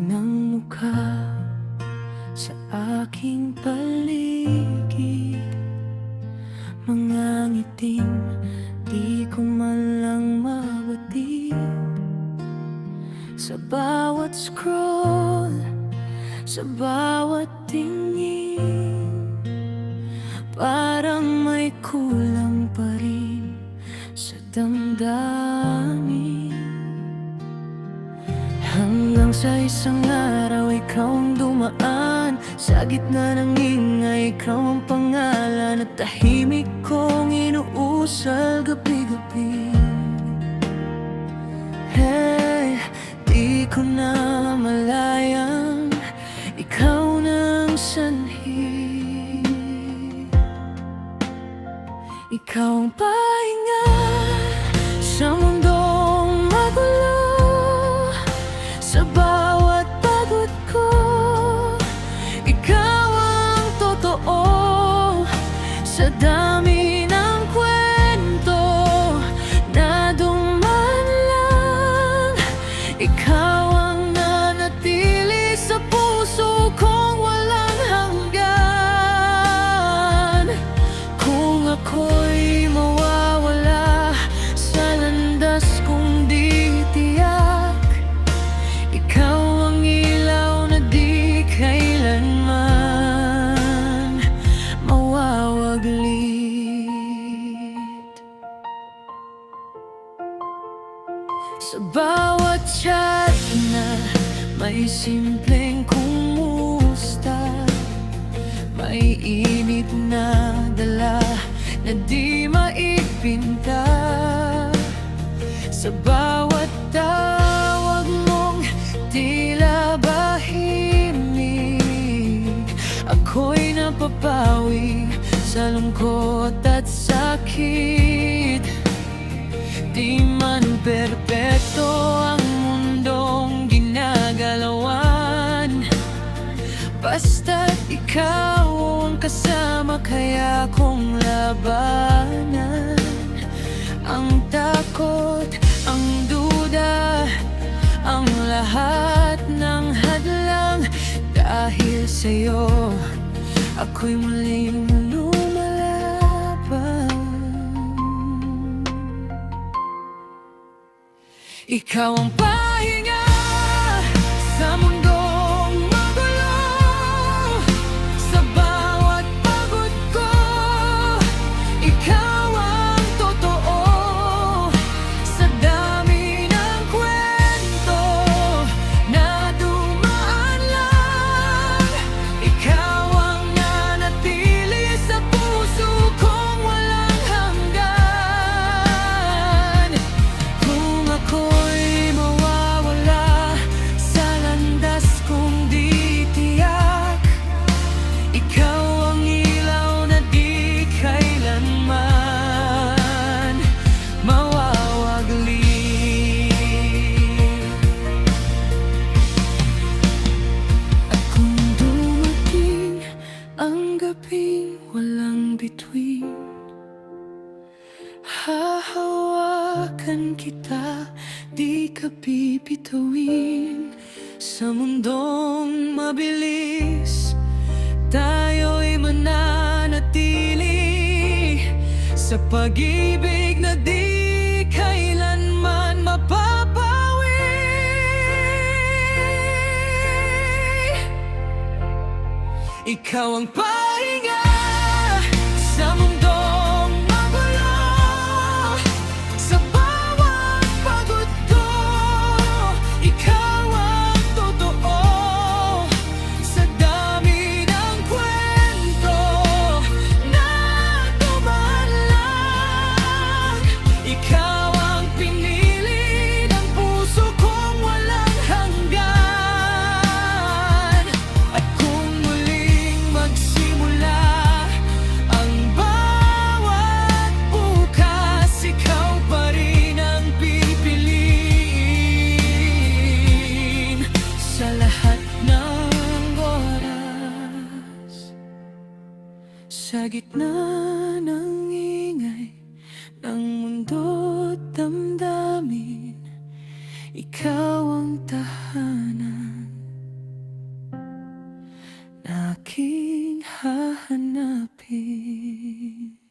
ng mukha sa aking paligid. Mga ngiting di ko man lang mabatid. Sa bawat scroll, sa bawat tingin, parang may kulang pa rin sa damdamin. Hanggang sa isang araw ikaw ang dumaan sa gitna ng ingay, ikaw ang pangalan at tahimik kong inuusal gabi-gabi. Hey, di ko na malayang ikaw ng sanhi. Ikaw ang pahinga sa mundong magulo. Sa bawat pagod ko, ikaw ang totoo. Sa dami ng kwento na dumaan lang, ikaw ang nanatili sa puso kong walang hanggan. Kung ako'y mawawala sa landas kong di tiyak, ikaw ang ilaw na di kailanman mawawaglit. Sa bawat chat na may simpleng kumusta, may init na dala na di maipinta. Sa bawat tawag mong tila bahimik, ako'y napapawi sa lungkot at sakit. Di man perpekto ang mundong ginagalawan, basta't ikaw ang kasama, kaya kong labanan ang takot, ang duda, ang lahat ng hadlang. Dahil sa'yo, ako'y muling lumalaban. Ikaw ang pahinga sa mundong magulo. Sa bawat pagod ko, ikaw ang totoo. Sa dami ng kwento na dumaan lang, ikaw ang nanatili sa puso kong walang hanggan. Kung ako'y mawawala sa landas kong di tiyak, ikaw ang ilaw na di kailanman mawawaglit. At kung dumating ang gabing walang bituin, hahawakan kita, di ka bibituin. Sa mundong mabilis, tayo'y mananatili sa pag-ibig na di kailanman mapapawi. Ikaw ang pahinga sa mundong magulo. Sa bawat pagod ko, ikaw ang totoo. Sa dami ng kwento na dumaan lang, ikaw ang pinili ng puso kong walang hanggan. At kung muling magsimula ang bawat bukas, ikaw pa rin ang pipiliin. Sa lahat ng oras, sa gitna ng ingay ng mundo't damdamin, ikaw ang tahanan. hanapin.